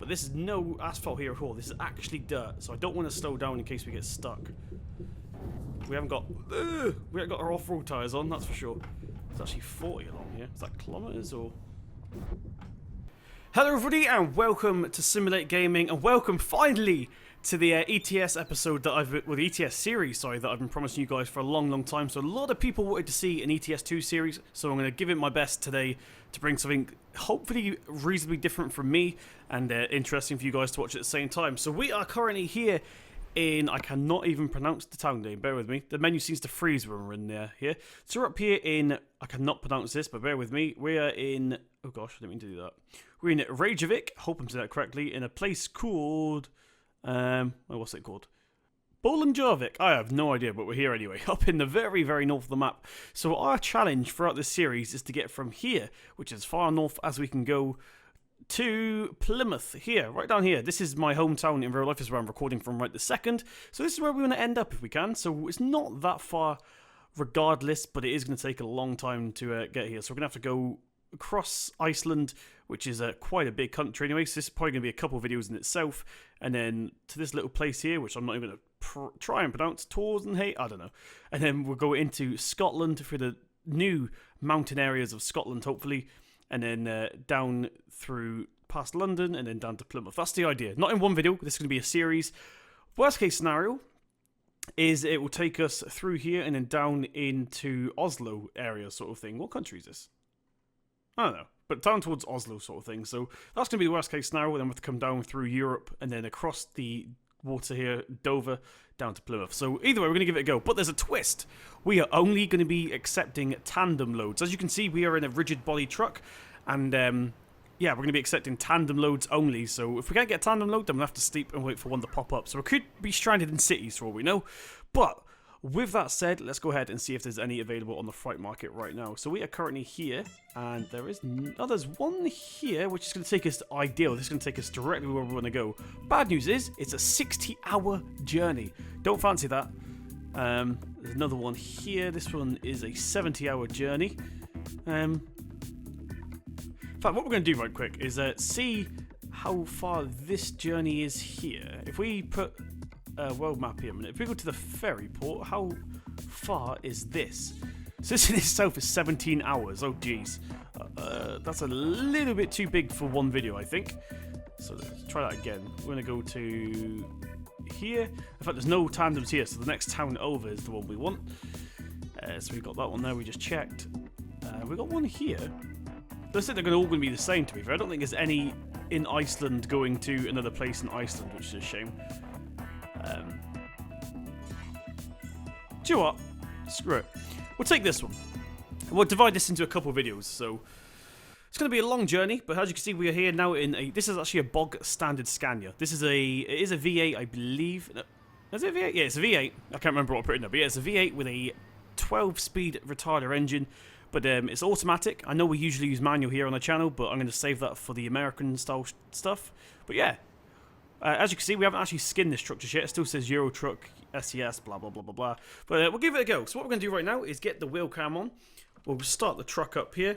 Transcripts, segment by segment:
but this is no asphalt here at all. This is actually dirt, so I don't want to slow down in case we get stuck. We haven't got our off-road tyres on, that's for sure. It's actually 40 along here. Is that kilometres or? Hello everybody and welcome to Simulate Gaming, and welcome finally to the ETS episode that the ETS series, sorry, that I've been promising you guys for a long time. So a lot of people wanted to see an ETS2 series, so I'm going to give it my best today to bring something hopefully reasonably different from me and interesting for you guys to watch at the same time. So we are currently here in, I cannot even pronounce the town name, bear with me. The menu seems to freeze when we're in there here. So we're up here in, I cannot pronounce this, but bear with me. We are in, oh gosh, I didn't mean to do that. We're in Reykjavik, hope I'm saying that correctly, in a place called, what's it called? Bolungarvik. I have no idea, but we're here anyway, up in the very north of the map. So our challenge throughout this series is to get from here, which is far north as we can go, to Plymouth, here, right down here. This is my hometown in real life, is where I'm recording from right this second. So this is where we want to end up if we can. So it's not that far regardless, but it is going to take a long time to get here. So we're going to have to go across Iceland, which is quite a big country anyway, so this is probably going to be a couple of videos in itself, and then to this little place here, which I'm not even going to try and pronounce, Torsenhay, I don't know, and then we'll go into Scotland for the new mountain areas of Scotland, hopefully, and then down through past London, and then down to Plymouth. That's the idea. Not in one video, this is going to be a series. Worst case scenario is it will take us through here and then down into Oslo area sort of thing. What country is this? I don't know, but down towards Oslo sort of thing. So that's going to be the worst case scenario. Then we have to come down through Europe and then across the water here, Dover, down to Plymouth. So either way, we're going to give it a go. But there's a twist. We are only going to be accepting tandem loads. As you can see, we are in a rigid body truck. And yeah, we're going to be accepting tandem loads only. So if we can't get a tandem load, then we'll have to sleep and wait for one to pop up. So we could be stranded in cities for all we know. But with that said, let's go ahead and see if there's any available on the freight market right now. So we are currently here, and there is there's one here, which is going to take us to Ideal. This is going to take us directly where we want to go. Bad news is, it's a 60-hour journey. Don't fancy that. There's another one here. This one is a 70-hour journey. In fact, what we're going to do right quick is see how far this journey is here. If we put world map here a minute. If we go to the ferry port, how far is this? So this in itself is 17 hours. Oh geez. That's a little bit too big for one video, I think. So let's try that again. We're going to go to here. In fact, there's no tandems here, so the next town over is the one we want. So we've got that one there, we just checked. We've got one here. Looks like they're all going to be the same, to be fair. I don't think there's any in Iceland going to another place in Iceland, which is a shame. Do you know what? Screw it. We'll take this one. We'll divide this into a couple of videos. So it's going to be a long journey, but as you can see, we are here now in a. This is actually a bog standard Scania. This is a. It is a V8, I believe. No, is it a V8? Yeah, it's a V8. I can't remember what I put in there, but yeah, it's a V8 with a 12-speed retarder engine. But it's automatic. I know we usually use manual here on the channel, but I'm going to save that for the American style stuff. But yeah. As you can see, we haven't actually skinned this truck just yet. It still says Euro Truck, SES, blah, blah, blah, blah, blah. But we'll give it a go. So what we're going to do right now is get the wheel cam on. We'll start the truck up here.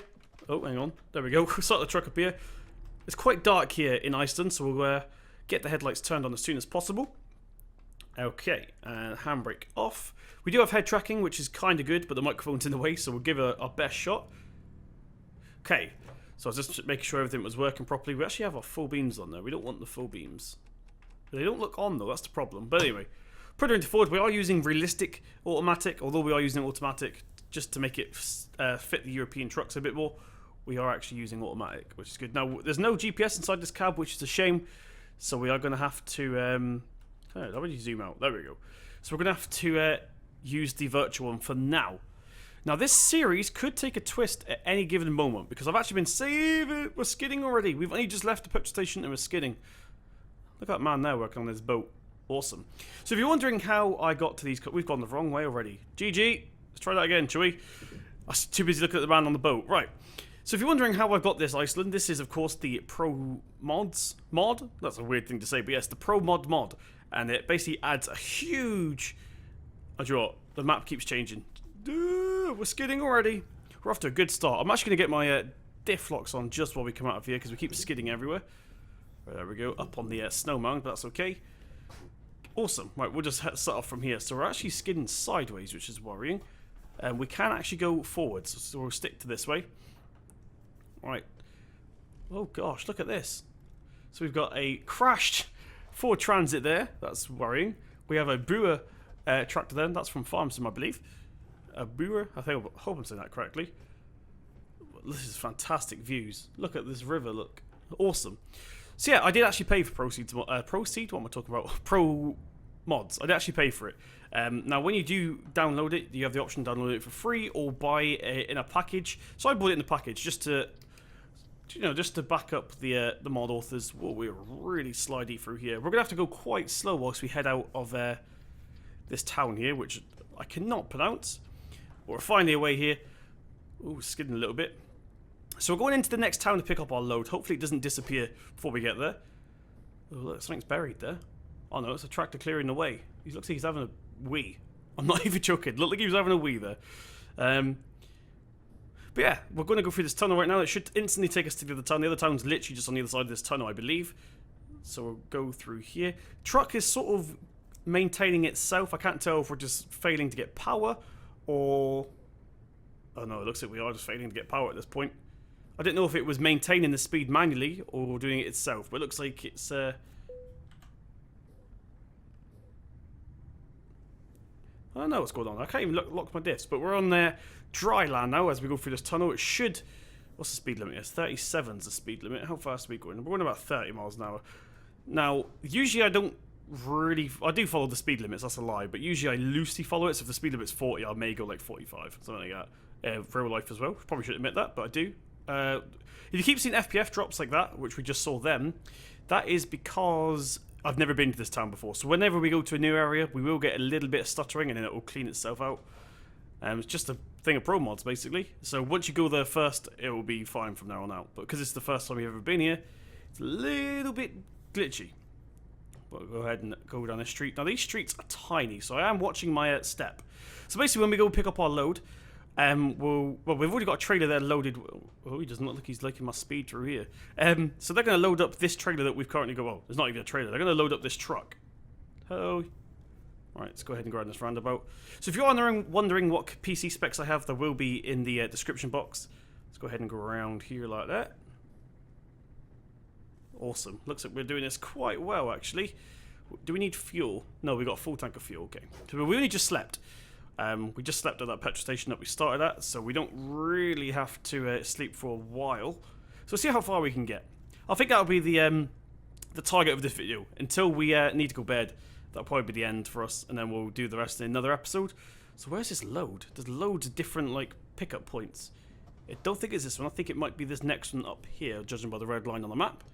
Oh, hang on. There we go. We'll start the truck up here. It's quite dark here in Iceland, so we'll get the headlights turned on as soon as possible. Okay, and handbrake off. We do have head tracking, which is kind of good, but the microphone's in the way, so we'll give it our best shot. Okay, so I was just making sure everything was working properly. We actually have our full beams on there. We don't want the full beams. They don't look on though, that's the problem. But anyway, put it into forward. We are using realistic automatic, although we are using automatic just to make it fit the European trucks a bit more. We are actually using automatic, which is good. Now, there's no GPS inside this cab, which is a shame. So we are going to have to... how would you zoom out? There we go. So we're going to have to use the virtual one for now. Now, this series could take a twist at any given moment, because I've actually been saving... We're skidding already. We've only just left the petrol station and we're skidding. Look at that man there working on this boat. Awesome. So if you're wondering how I got to these... We've gone the wrong way already. GG. Let's try that again, shall we? I was too busy looking at the man on the boat. Right. So if you're wondering how I got this Iceland, this is, of course, the Pro Mods mod. That's a weird thing to say, but yes, the Pro mod. And it basically adds a huge... Oh, do you know what? The map keeps changing. We're skidding already. We're off to a good start. I'm actually going to get my diff locks on just while we come out of here, because we keep skidding everywhere. There we go, up on the snow mound, but that's okay. Awesome. Right, we'll just start off from here. So we're actually skidding sideways, which is worrying. We can actually go forwards, so we'll stick to this way. Right. Oh gosh, look at this. So we've got a crashed Ford Transit there. That's worrying. We have a Brewer tractor then. That's from Farmson, I believe. A Brewer. I hope I'm saying that correctly. This is fantastic views. Look at this river. Look, awesome. So yeah, I did actually pay for Proceed. What am I talking about? Pro mods. I did actually pay for it. Now, when you do download it, you have the option to download it for free or buy it in a package. So I bought it in the package just to, just to back up the mod authors. Whoa, we're really slidey through here. We're gonna have to go quite slow whilst we head out of this town here, which I cannot pronounce. We're finally away here. Ooh, skidding a little bit. So we're going into the next town to pick up our load. Hopefully it doesn't disappear before we get there. Oh, look, something's buried there. Oh no, it's a tractor clearing the way. He looks like he's having a wee. I'm not even joking. Looked like he was having a wee there. But yeah, we're going to go through this tunnel right now. It should instantly take us to the other town. The other town's literally just on the other side of this tunnel, I believe. So we'll go through here. Truck is sort of maintaining itself. I can't tell if we're just failing to get power or... Oh no, it looks like we are just failing to get power at this point. I didn't know if it was maintaining the speed manually or doing it itself, but it looks like it's... I don't know what's going on. I can't even lock my diffs, but we're on dry land now as we go through this tunnel. It should... What's the speed limit? Yes, 37's the speed limit. How fast are we going? We're going about 30 miles an hour. Now, usually I don't really... I do follow the speed limits, that's a lie, but usually I loosely follow it, so if the speed limit's 40, I may go like 45, something like that. Real life as well. Probably shouldn't admit that, but I do. If you keep seeing FPF drops like that, which we just saw then, that is because I've never been to this town before. So whenever we go to a new area, we will get a little bit of stuttering and then it will clean itself out. It's just a thing of pro mods, basically. So once you go there first, it will be fine from there on out. But because it's the first time you've ever been here, it's a little bit glitchy. But we'll go ahead and go down this street. Now these streets are tiny, so I am watching my step. So basically when we go pick up our load, we've already got a trailer there loaded. Oh, he doesn't look like he's liking my speed through here. So they're going to load up this trailer that we've currently got. Well, it's not even a trailer. They're going to load up this truck. Hello. Alright, let's go ahead and go around this roundabout. So if you're wondering what PC specs I have, there will be in the description box. Let's go ahead and go around here like that. Awesome. Looks like we're doing this quite well, actually. Do we need fuel? No, we got a full tank of fuel. Okay. So we only just slept. We just slept at that petrol station that we started at, so we don't really have to sleep for a while. So we'll see how far we can get. I think that'll be the target of this video. Until we need to go to bed, that'll probably be the end for us, and then we'll do the rest in another episode. So where's this load? There's loads of different pickup points. I don't think it's this one. I think it might be this next one up here, judging by the red line on the map.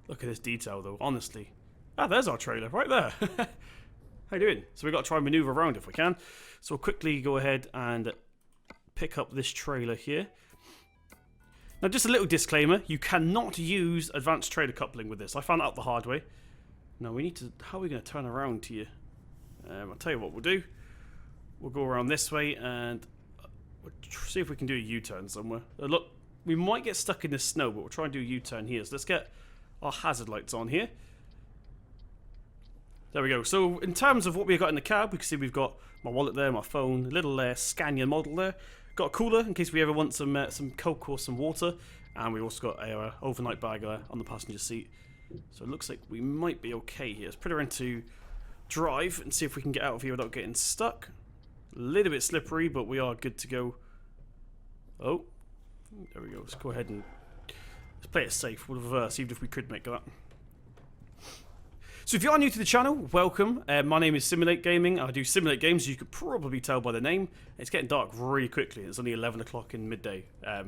Look at this detail, though, honestly. Ah, there's our trailer, right there. How you doing? So we've got to try and maneuver around if we can. So we'll quickly go ahead and pick up this trailer here. Now, just a little disclaimer. You cannot use advanced trailer coupling with this. I found out the hard way. Now, we need to... How are we going to turn around here? I'll tell you what we'll do. We'll go around this way and we'll see if we can do a U-turn somewhere. Look, we might get stuck in the snow, but we'll try and do a U-turn here. So let's get our hazard lights on here. There we go. So in terms of what we've got in the cab, we can see we've got my wallet there, my phone, a little Scania model there. Got a cooler in case we ever want some Coke or some water. And we also got a overnight bag on the passenger seat. So it looks like we might be okay here. Let's put her into drive and see if we can get out of here without getting stuck. A little bit slippery, but we are good to go. Oh, there we go. Let's go ahead and let's play it safe. We'll reverse, even if we could make that. So if you are new to the channel, welcome. My name is Simulate Gaming. I do simulate games, as you could probably tell by the name. It's getting dark really quickly. It's only 11 o'clock in midday,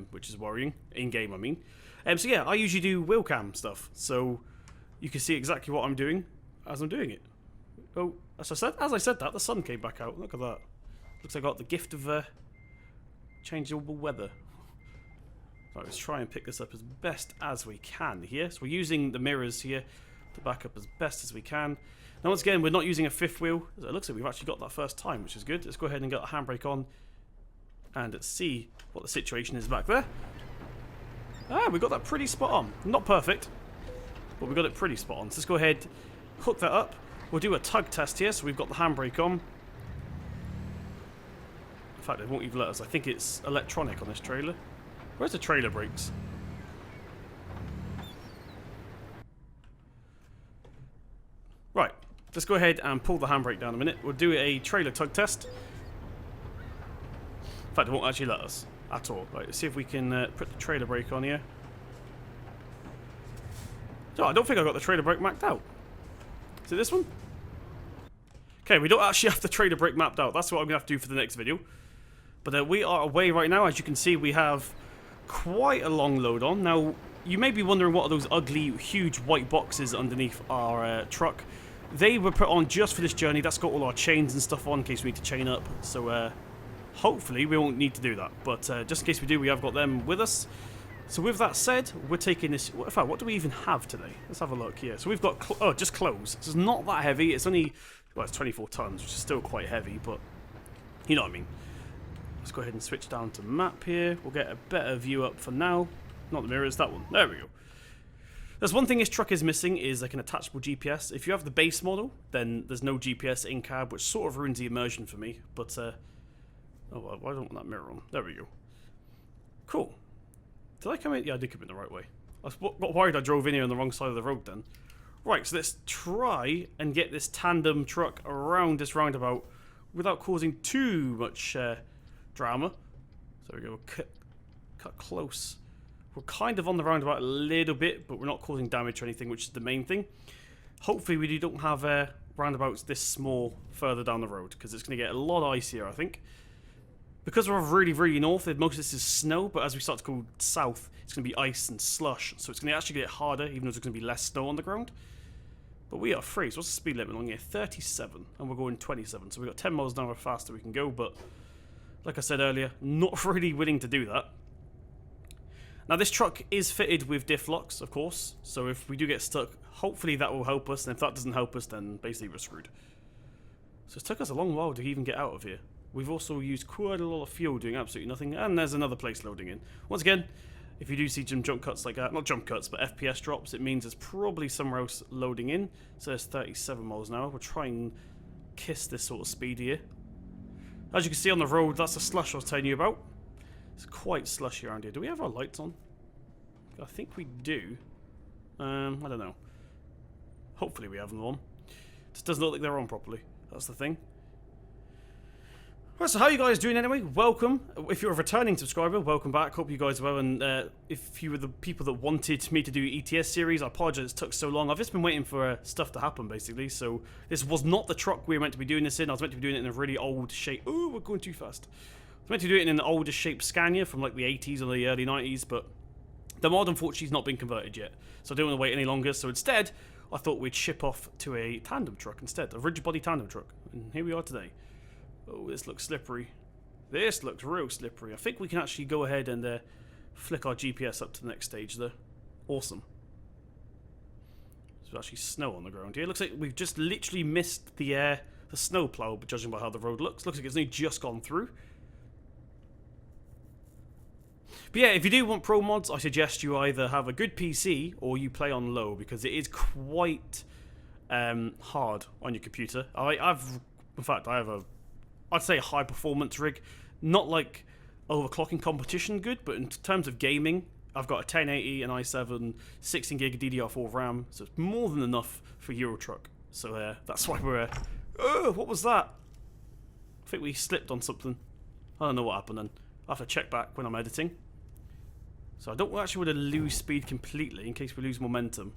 which is worrying. In-game, I mean. So yeah, I usually do wheel cam stuff, so you can see exactly what I'm doing as I'm doing it. Oh, as I said that, the sun came back out. Look at that. Looks like I got the gift of changeable weather. Right, let's try and pick this up as best as we can here. So we're using the mirrors here to back up as best as we can. Now once again, we're not using a fifth wheel. It looks like we've actually got that first time, which is good. Let's go ahead and get the handbrake on and let's see what the situation is back there. Ah, we got that pretty spot on. Not perfect, but we got it pretty spot on. So let's go ahead, hook that up. We'll do a tug test here, so we've got the handbrake on. In fact, it won't even let us. I think it's electronic on this trailer. Where's the trailer brakes? Right, let's go ahead and pull the handbrake down a minute. We'll do a trailer tug test. In fact, it won't actually let us at all. Right, let's see if we can put the trailer brake on here. Oh, I don't think I got the trailer brake mapped out. Is it this one? Okay, we don't actually have the trailer brake mapped out. That's what I'm going to have to do for the next video. But we are away right now. As you can see, we have quite a long load on. Now, you may be wondering what are those ugly, huge white boxes underneath our truck. They were put on just for this journey. That's got all our chains and stuff on in case we need to chain up. So, hopefully we won't need to do that. But just in case we do, we have got them with us. So with that said, we're taking this... In fact, what do we even have today? Let's have a look here. So we've got... just clothes. So it's not that heavy. It's only... Well, it's 24 tons, which is still quite heavy, but... You know what I mean. Let's go ahead and switch down to map here. We'll get a better view up for now. Not the mirrors, that one. There we go. There's one thing this truck is missing, is like an attachable GPS. If you have the base model, then there's no GPS in cab, which sort of ruins the immersion for me. But, oh, well, why don't I want that mirror on? There we go. Cool. Did I come in? Yeah, I did come in the right way. I got worried I drove in here on the wrong side of the road then. Right, so let's try and get this tandem truck around this roundabout without causing too much drama. So we go, cut close. We're kind of on the roundabout a little bit, but we're not causing damage or anything, which is the main thing. Hopefully we don't have roundabouts this small further down the road, because it's going to get a lot icier, I think. Because we're really, really north, most of this is snow, but as we start to go south, it's going to be ice and slush. So it's going to actually get harder, even though there's going to be less snow on the ground. But we are free. So what's the speed limit along here? 37. And we're going 27. So we've got 10 miles an hour faster we can go. But like I said earlier, not really willing to do that. Now this truck is fitted with diff locks, of course. So if we do get stuck, hopefully that will help us. And if that doesn't help us, then basically we're screwed. So it took us a long while to even get out of here. We've also used quite a lot of fuel doing absolutely nothing, and there's another place loading in. Once again, if you do see some jump cuts like that, not jump cuts, but FPS drops, it means there's probably somewhere else loading in. So there's 37 miles an hour. We'll try and kiss this sort of speed here. As you can see on the road, that's the slush I was telling you about. It's quite slushy around here. Do we have our lights on? I think we do. I don't know. Hopefully we have them on. Just doesn't look like they're on properly. That's the thing. Right, so how are you guys doing anyway? Welcome. If you're a returning subscriber, welcome back. Hope you guys are well. And if you were the people that wanted me to do ETS series, I apologize it took so long. I've just been waiting for stuff to happen, basically. So this was not the truck we were meant to be doing this in. I was meant to be doing it in a really old shape. Oh, we're going too fast. I was meant to do it in an older shape Scania from like the 80s or the early 90s, but the mod, unfortunately, has not been converted yet. So I don't want to wait any longer. So instead, I thought we'd ship off to a tandem truck instead, a Ridged Body tandem truck. And here we are today. Oh, this looks slippery. This looks real slippery. I think we can actually go ahead and flick our GPS up to the next stage there. Awesome. There's actually snow on the ground here. Looks like we've just literally missed the snow plow, but judging by how the road looks. Looks like it's only just gone through. But yeah, if you do want pro mods, I suggest you either have a good PC or you play on low, because it is quite hard on your computer. In fact, I have I'd say a high performance rig. Not like overclocking competition good, but in terms of gaming, I've got a 1080, an i7, 16 gig DDR4 RAM, so it's more than enough for Euro Truck. So that's why we're... oh, what was that? I think we slipped on something. I don't know what happened then. I'll have to check back when I'm editing. So I don't actually want to lose speed completely in case we lose momentum.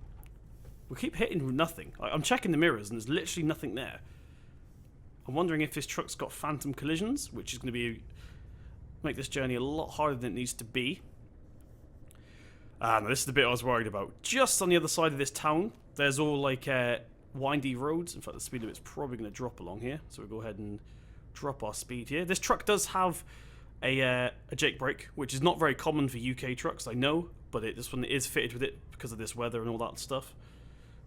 We keep hitting nothing. I'm checking the mirrors and there's literally nothing there. I'm wondering if this truck's got phantom collisions, which is going to make this journey a lot harder than it needs to be. No, this is the bit I was worried about. Just on the other side of this town, there's all like windy roads. In fact, the speed limit's probably going to drop along here, so we'll go ahead and drop our speed here. This truck does have a Jake brake, which is not very common for UK trucks, I know, but this one is fitted with it because of this weather and all that stuff.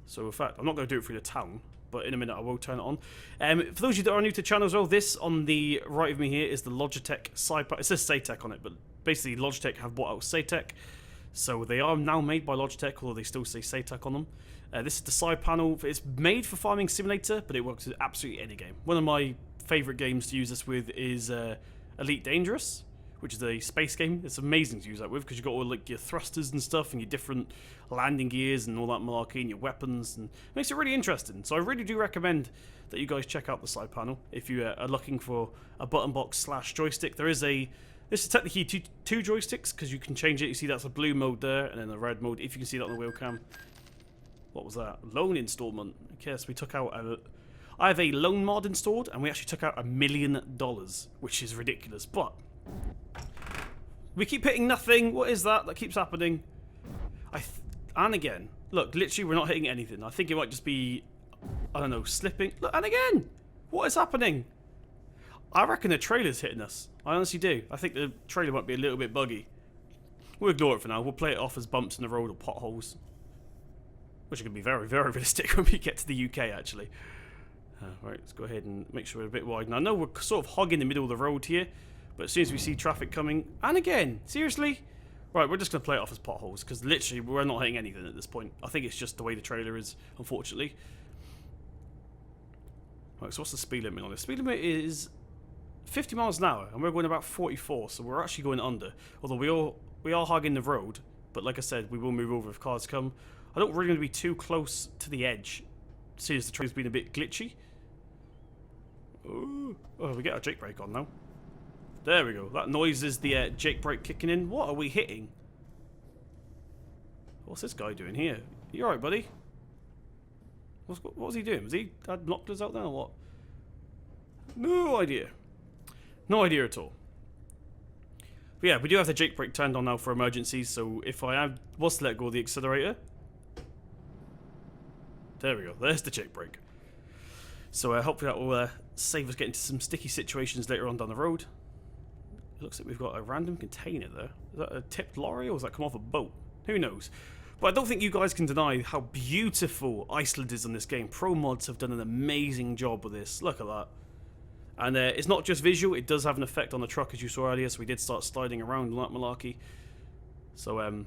So in fact, I'm not going to do it through the town, but in a minute I will turn it on. For those of you that are new to the channel as well, this on the right of me here is the Logitech Saitek. It says Saitek on it, but basically Logitech have bought out Saitek. So they are now made by Logitech, although they still say Saitek on them. This is the side panel. It's made for Farming Simulator, but it works with absolutely any game. One of my favourite games to use this with is Elite Dangerous, which is a space game. It's amazing to use that with because you've got all like your thrusters and stuff and your different landing gears and all that malarkey and your weapons, and it makes it really interesting. So I really do recommend that you guys check out the side panel if you are looking for a button box / joystick. This is technically two joysticks because you can change it. You see that's a blue mode there and then a red mode, if you can see that on the wheel cam. What was that? Loan installment. Yes, we took out I have a loan mod installed and we actually took out $1 million, which is ridiculous, but we keep hitting nothing. What is that? That keeps happening. And again, look, literally we're not hitting anything. I think it might just be, I don't know, slipping. Look, and again, what is happening? I reckon the trailer's hitting us. I honestly do. I think the trailer might be a little bit buggy. We'll ignore it for now. We'll play it off as bumps in the road or potholes, which are going to be very, very realistic when we get to the UK, actually. Right, let's go ahead and make sure we're a bit wide. Now, I know we're sort of hogging the middle of the road here, but as soon as we see traffic coming, and again, seriously? Right, we're just going to play it off as potholes, because literally we're not hitting anything at this point. I think it's just the way the trailer is, unfortunately. Right, so what's the speed limit on this? Speed limit is 50 miles an hour, and we're going about 44, so we're actually going under. Although we are hogging the road, but like I said, we will move over if cars come. I don't really want to be too close to the edge, seeing as the trailer's been a bit glitchy. Ooh. Oh, we get our jake brake on now. There we go. That noise is the jake brake kicking in. What are we hitting? What's this guy doing here? You alright, buddy? What was he doing? Was he had binoculars out there or what? No idea. No idea at all. But yeah, we do have the jake brake turned on now for emergencies, so if I was to let go of the accelerator... There we go. There's the jake brake. So hopefully that will save us getting into some sticky situations later on down the road. It looks like we've got a random container there. Is that a tipped lorry or has that come off a boat? Who knows? But I don't think you guys can deny how beautiful Iceland is on this game. Pro mods have done an amazing job with this. Look at that. And it's not just visual, it does have an effect on the truck as you saw earlier, so we did start sliding around like malarkey. So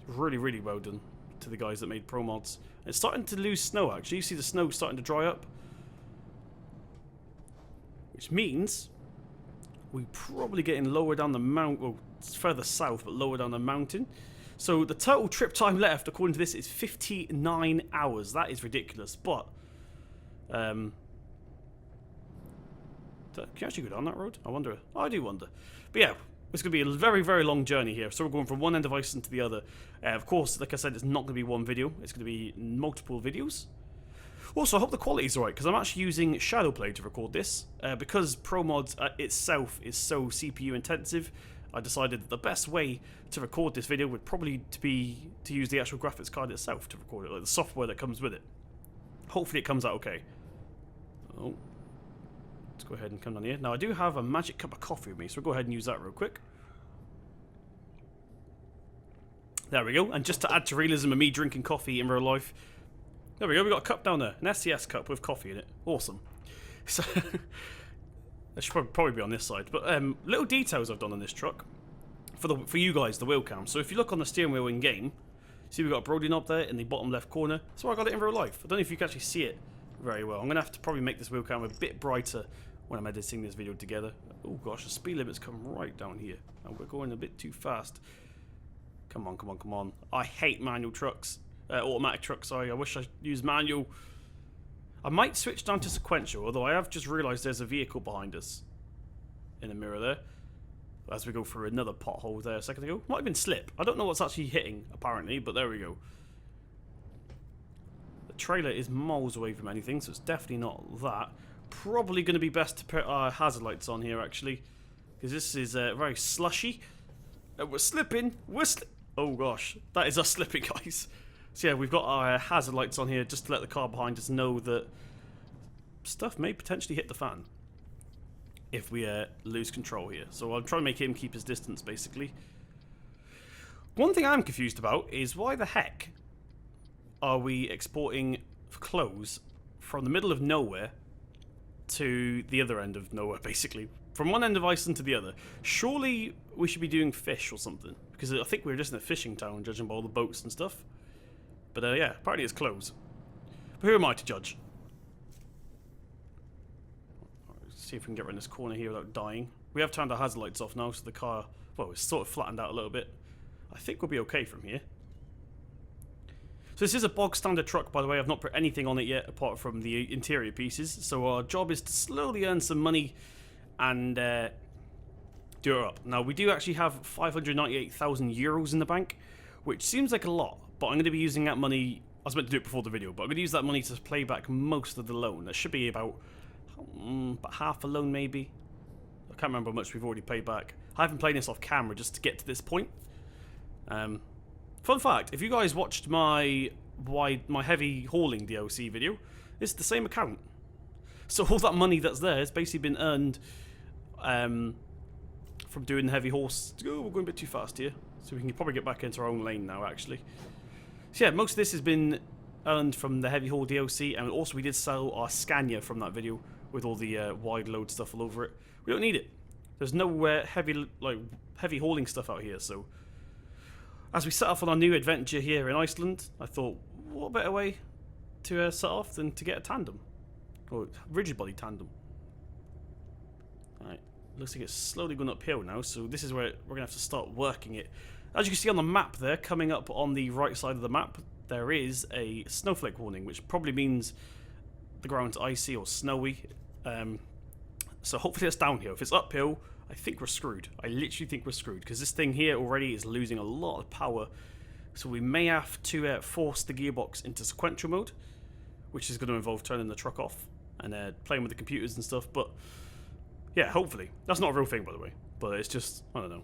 really, really well done to the guys that made pro mods. It's starting to lose snow actually. You see the snow starting to dry up. Which means we're probably getting lower down the mountain, well, it's further south, but lower down the mountain. So the total trip time left, according to this, is 59 hours. That is ridiculous, but can you actually go down that road? I wonder. I do wonder. But yeah, it's going to be a very, very long journey here. So we're going from one end of Iceland to the other. Of course, like I said, it's not going to be one video. It's going to be multiple videos. Also, I hope the quality is alright, because I'm actually using Shadowplay to record this. Because Pro Mods itself is so CPU intensive, I decided that the best way to record this video would probably be to use the actual graphics card itself to record it, like the software that comes with it. Hopefully it comes out okay. Oh. Let's go ahead and come down here. Now, I do have a magic cup of coffee with me, so we'll go ahead and use that real quick. There we go. And just to add to realism of me drinking coffee in real life, there we go. We got a cup down there, an SES cup with coffee in it. Awesome. So that should probably be on this side. But little details I've done on this truck for you guys, the wheel cam. So if you look on the steering wheel in game, see we've got a Brody knob there in the bottom left corner. That's why I got it in real life. I don't know if you can actually see it very well. I'm gonna have to probably make this wheel cam a bit brighter when I'm editing this video together. Oh gosh, the speed limit's come right down here, and we're going a bit too fast. Come on, come on, come on! I hate manual trucks. Automatic truck, sorry. I wish I used manual. I might switch down to sequential, although I have just realised there's a vehicle behind us in the mirror there. As we go through another pothole there a second ago. Might have been slip. I don't know what's actually hitting, apparently, but there we go. The trailer is miles away from anything, so it's definitely not that. Probably going to be best to put our hazard lights on here, actually, because this is very slushy. We're slipping. Oh gosh, that is us slipping, guys. So yeah, we've got our hazard lights on here just to let the car behind us know that stuff may potentially hit the fan if we lose control here. So I'm trying to make him keep his distance, basically. One thing I'm confused about is why the heck are we exporting clothes from the middle of nowhere to the other end of nowhere, basically. From one end of Iceland to the other. Surely we should be doing fish or something. because I think we were just in a fishing town, judging by all the boats and stuff. But yeah, apparently it's closed. But who am I to judge? Let's see if we can get around this corner here without dying. We have turned our hazard lights off now, so the car, well, it's sort of flattened out a little bit. I think we'll be okay from here. So this is a bog standard truck, by the way. I've not put anything on it yet apart from the interior pieces. So our job is to slowly earn some money and do it up. Now we do actually have 598,000 euros in the bank, which seems like a lot, but I'm going to be using that money. I was meant to do it before the video, but I'm going to use that money to pay back most of the loan. That should be about half a loan maybe. I can't remember how much we've already paid back. I haven't played this off camera just to get to this point. Fun fact, if you guys watched my heavy hauling DLC video, it's the same account. So all that money that's there has basically been earned from doing the heavy horse. Oh, we're going a bit too fast here. So we can probably get back into our own lane now, actually. So yeah, most of this has been earned from the heavy haul DLC, and also we did sell our Scania from that video with all the wide load stuff all over it. We don't need it. There's no heavy hauling stuff out here, so as we set off on our new adventure here in Iceland, I thought, what better way to set off than to get a tandem? Or rigid body tandem. Alright, looks like it's slowly going uphill now, so this is where we're going to have to start working it. As you can see on the map there, coming up on the right side of the map, there is a snowflake warning, which probably means the ground's icy or snowy. So hopefully it's downhill. If it's uphill, I think we're screwed. I literally think we're screwed, because this thing here already is losing a lot of power. So we may have to force the gearbox into sequential mode, which is going to involve turning the truck off and playing with the computers and stuff. But yeah, hopefully. That's not a real thing, by the way. But it's just, I don't know.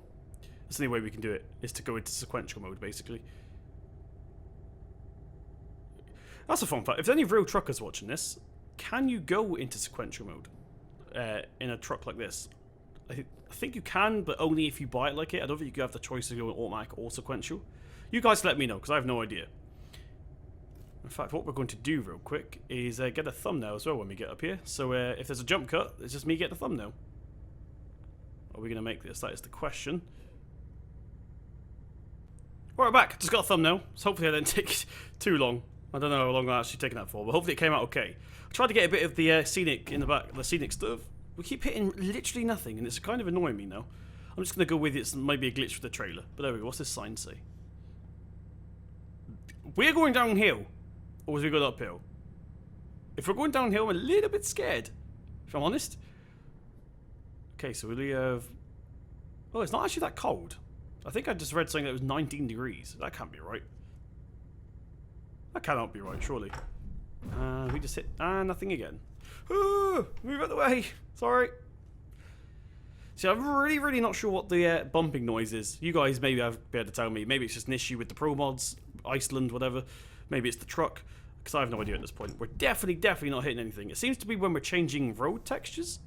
That's the only way we can do it, is to go into sequential mode, basically. That's a fun fact. If there's any real truckers watching this, can you go into sequential mode in a truck like this? I think you can, but only if you buy it like it. I don't think you have the choice to go automatic or sequential. You guys let me know, because I have no idea. In fact, what we're going to do real quick is get a thumbnail as well when we get up here. So if there's a jump cut, it's just me getting a thumbnail. Are we going to make this? That is the question. Right, we're back. Just got a thumbnail. So hopefully I didn't take too long. I don't know how long I'm actually taking that for, but hopefully it came out okay. I tried to get a bit of the scenic in the back, the scenic stuff. We keep hitting literally nothing, and it's kind of annoying me now. I'm just going to go with it's maybe a glitch with the trailer. But there we go. What's this sign say? We're going downhill, or is we going uphill? If we're going downhill, I'm a little bit scared, if I'm honest. Okay, so we have... Oh, it's not actually that cold. I think I just read something that was 19 degrees. That can't be right. That cannot be right, surely. We just hit... nothing again. Move out of the way. Sorry. See, I'm really not sure what the bumping noise is. You guys maybe have be able to tell me. Maybe it's just an issue with the Pro Mods, Iceland, whatever. Maybe it's the truck, because I have no idea at this point. We're definitely not hitting anything. It seems to be when we're changing road textures.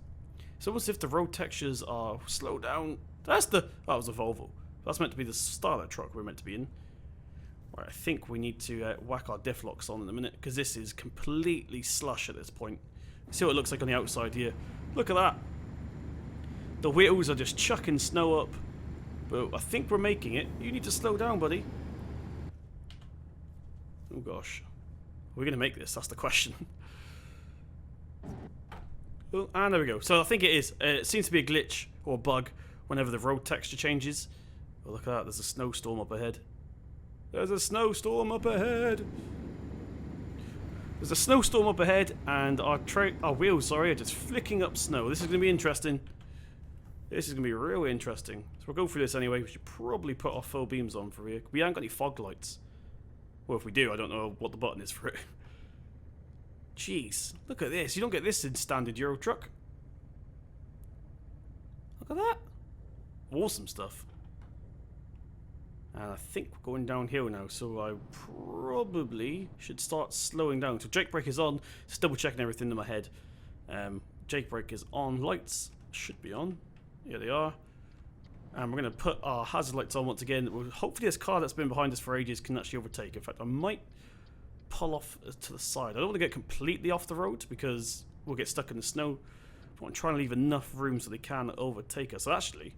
It's almost as if the road textures are slowed down. That's the... Oh, that was a Volvo. That's meant to be the Starlet truck we're meant to be in. Right, I think we need to whack our diff locks on in a minute, because this is completely slush at this point. See what it looks like on the outside here. Look at that. The wheels are just chucking snow up. But I think we're making it. You need to slow down, buddy. Oh gosh. Are we going to make this? That's the question. Oh, and there we go. So I think it is. It seems to be a glitch or a bug whenever the road texture changes. Oh, look at that. There's a snowstorm up ahead. There's a snowstorm up ahead. There's a snowstorm up ahead, and our wheels, are just flicking up snow. This is going to be interesting. This is going to be really interesting. So we'll go through this anyway. We should probably put our full beams on for here. We haven't got any fog lights. Well, if we do, I don't know what the button is for it. Jeez, look at this. You don't get this in standard Euro truck. Look at that. Awesome stuff. And I think we're going downhill now, so I probably should start slowing down. So jake brake is on. Just double checking everything in my head. Jake brake is on. Lights should be on. Yeah, they are. And we're going to put our hazard lights on once again. Hopefully this car that's been behind us for ages can actually overtake. In fact, I might pull off to the side. I don't want to get completely off the road because we'll get stuck in the snow. But I'm trying to leave enough room so they can overtake us. So actually,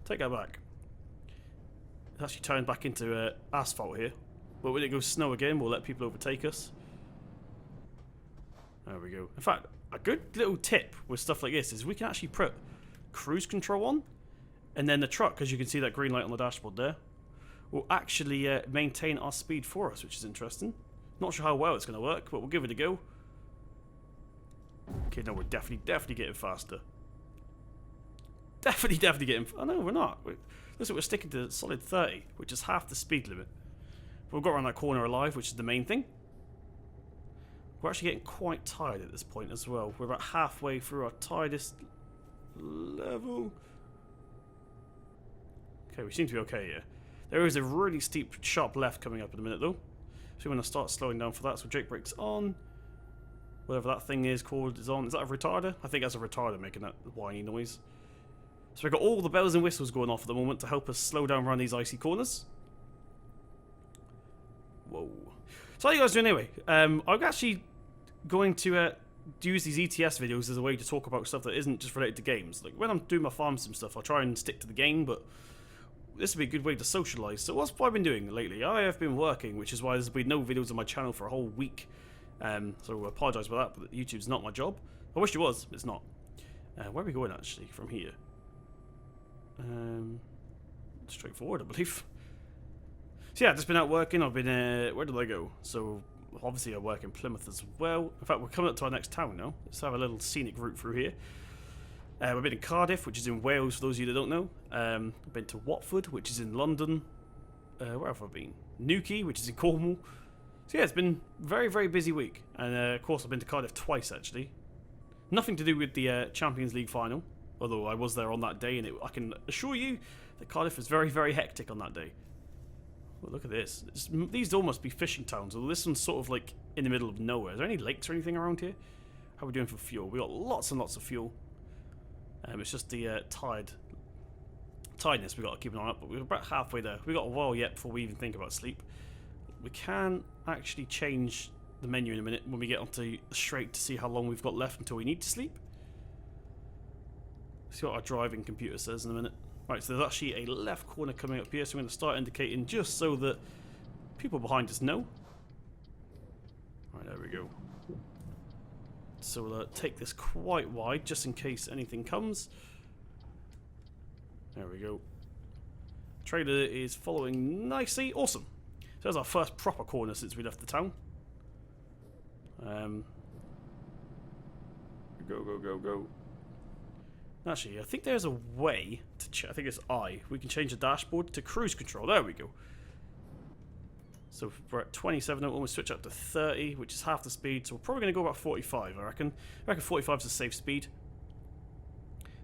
take that back. It's actually turned back into asphalt here. But when it goes snow again, we'll let people overtake us. There we go. In fact, a good little tip with stuff like this is we can actually put cruise control on, and then the truck, as you can see that green light on the dashboard there, will actually maintain our speed for us, which is interesting. Not sure how well it's going to work, but we'll give it a go. Okay, no, we're definitely getting faster. Definitely getting... Oh, no, we're not. Listen, we're sticking to solid 30, which is half the speed limit. But we've got around that corner alive, which is the main thing. We're actually getting quite tired at this point as well. We're about halfway through our tiredest level. Okay, we seem to be okay here. There is a really steep, sharp left coming up in a minute, though. So we're going to start slowing down for that. So Jake brakes on. Whatever that thing is called is on. Is that a retarder? I think that's a retarder making that whiny noise. So we've got all the bells and whistles going off at the moment to help us slow down around these icy corners. Whoa. So how are you guys doing anyway? I'm actually going to use these ETS videos as a way to talk about stuff that isn't just related to games. Like when I'm doing my farm sim stuff, I'll try and stick to the game, but this would be a good way to socialise. So what's I been doing lately? I have been working, which is why there's been no videos on my channel for a whole week. So I apologise for that, but YouTube's not my job. I wish it was, but it's not. Where are we going actually from here? Straightforward, I believe. So yeah, I've just been out working. I've been, where did I go? So obviously I work in Plymouth as well. In fact, we're coming up to our next town now. Let's have a little scenic route through here. We've been in Cardiff, which is in Wales, for those of you that don't know. I've been to Watford, which is in London. Where have I been? Newquay, which is in Cornwall. So yeah, it's been a very busy week. And of course I've been to Cardiff twice actually. Nothing to do with the Champions League final. Although I was there on that day, and I can assure you that Cardiff was very hectic on that day. Well, look at this. These all must be fishing towns, although this one's sort of like in the middle of nowhere. Is there any lakes or anything around here? How are we doing for fuel? We got lots and lots of fuel. It's just the tiredness we've got to keep an eye on, but we're about halfway there. We've got a while yet before we even think about sleep. We can actually change the menu in a minute when we get onto straight to see how long we've got left until we need to sleep. See what our driving computer says in a minute. Right, so there's actually a left corner coming up here, so I'm going to start indicating just so that people behind us know. Right, there we go. So we'll take this quite wide, just in case anything comes. There we go. Trailer is following nicely. Awesome. So that's our first proper corner since we left the town. Go. Actually, I think there's a way to I think it's I. We can change the dashboard to cruise control. There we go. So we're at 27 when we switch up to 30, which is half the speed. So we're probably going to go about 45, I reckon. I reckon 45 is a safe speed.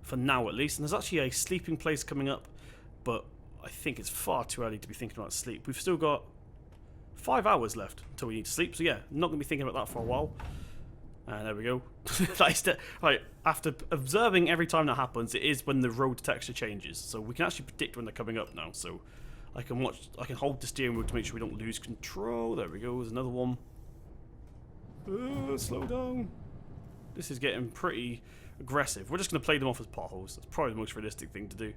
For now, at least. And there's actually a sleeping place coming up, but I think it's far too early to be thinking about sleep. We've still got 5 hours left until we need to sleep. So yeah, not going to be thinking about that for a while. There we go. Right, after observing every time that happens, it is when the road texture changes. So we can actually predict when they're coming up now. So I can hold the steering wheel to make sure we don't lose control. There we go. There's another one. Slow down. This is getting pretty aggressive. We're just going to play them off as potholes. That's probably the most realistic thing to do.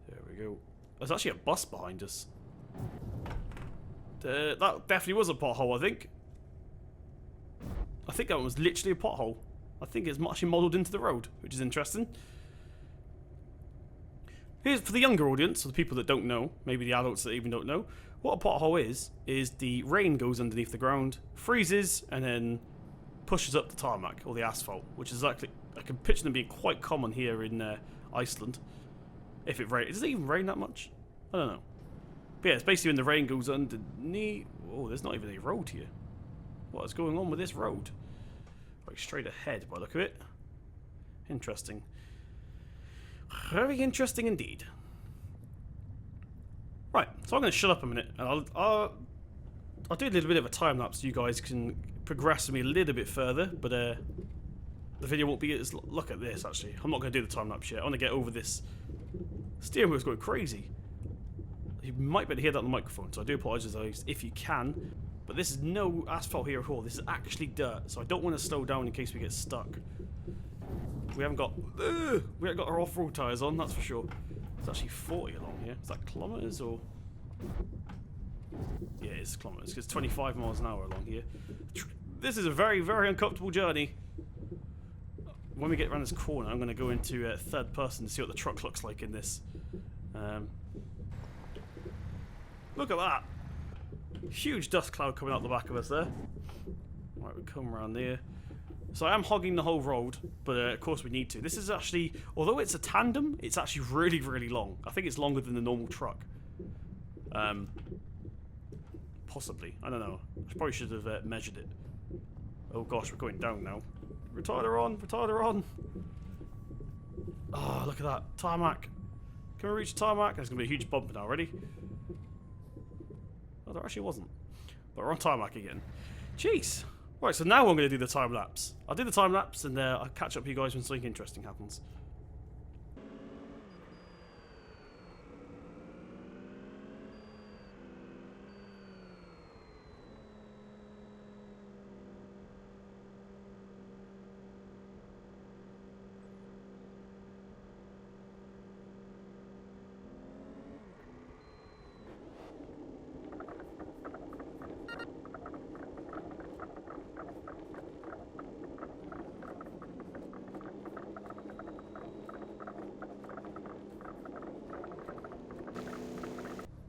There we go. There's actually a bus behind us. That definitely was a pothole, I think. I think that one was literally a pothole. I think it's actually modelled into the road, which is interesting. Here's for the younger audience, or the people that don't know, maybe the adults that even don't know, what a pothole is the rain goes underneath the ground, freezes, and then pushes up the tarmac, or the asphalt, which is actually, I can picture them being quite common here in Iceland. If it rains. Does it even rain that much? I don't know. But yeah, it's basically when the rain goes underneath. Oh, there's not even a road here. What is going on with this road? Like straight ahead by the look of it. Interesting. Very interesting indeed. Right, so I'm going to shut up a minute, and I'll do a little bit of a time lapse so you guys can progress with me a little bit further. But the video won't be as. Look at this. Actually, I'm not going to do the time lapse yet. I want to get over this. Steering wheel's going crazy. You might be able to hear that on the microphone, so I do apologise if you can. But this is no asphalt here at all. This is actually dirt, so I don't want to slow down in case we get stuck. We haven't got our off-road tyres on, that's for sure. It's actually 40 along here. Is that kilometres or? Yeah, it's kilometres. It's 25 miles an hour along here. This is a very, very uncomfortable journey. When we get around this corner, I'm going to go into third person to see what the truck looks like in this. Look at that! Huge dust cloud coming out the back of us there. Right, we come around there. So I am hogging the whole road, but of course we need to. This is actually, although it's a tandem, it's actually really, really long. I think it's longer than the normal truck. Possibly. I don't know. I probably should have measured it. Oh gosh, we're going down now. Retarder on! Retarder on! Oh, look at that. Tarmac. Can we reach the tarmac? There's going to be a huge bump now. Ready? Oh, there actually wasn't. But we're on tarmac again. Jeez. Right, so now I'm going to do the time-lapse. I'll do the time-lapse and I'll catch up with you guys when something interesting happens.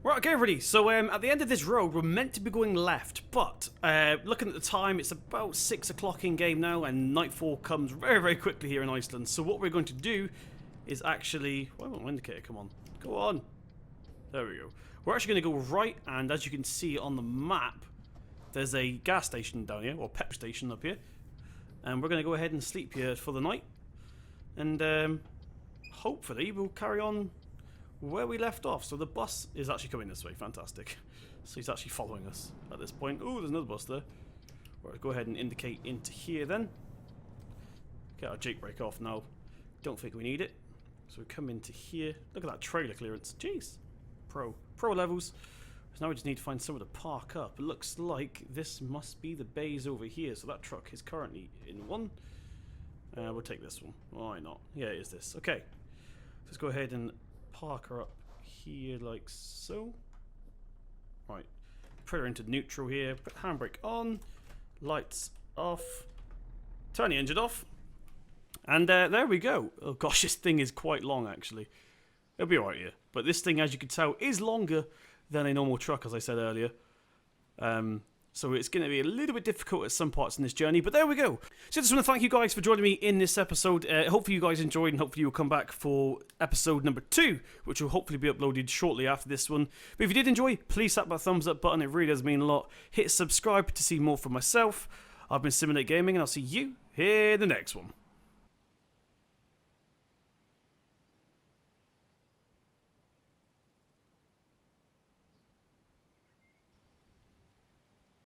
Right, okay everybody, so at the end of this road we're meant to be going left, but looking at the time it's about 6 o'clock in game now and nightfall comes very, very quickly here in Iceland. So what we're going to do is actually, why won't my indicator come on? Go on! There we go. We're actually going to go right, and as you can see on the map there's a gas station down here, or pep station up here, and we're going to go ahead and sleep here for the night, and hopefully we'll carry on where we left off. So the bus is actually coming this way. Fantastic. So he's actually following us at this point. Oh, there's another bus there. Right, go ahead and indicate into here then. Get our Jake brake off now. Don't think we need it. So we come into here. Look at that trailer clearance. Jeez. Pro levels. So now we just need to find somewhere to park up. It looks like this must be the bays over here. So that truck is currently in one. We'll take this one. Why not? Yeah, it is this. Okay. Let's go ahead and park her up here like so. Right, put her into neutral here, put handbrake on, lights off, turn the engine off, and there we go. Oh gosh, this thing is quite long actually. It'll be alright here, but this thing, as you can tell, is longer than a normal truck, as I said earlier. So it's going to be a little bit difficult at some parts in this journey, but there we go. So I just want to thank you guys for joining me in this episode. Hopefully you guys enjoyed, and hopefully you'll come back for episode number 2, which will hopefully be uploaded shortly after this one. But if you did enjoy, please tap that thumbs up button. It really does mean a lot. Hit subscribe to see more from myself. I've been Simulate Gaming, and I'll see you here in the next one.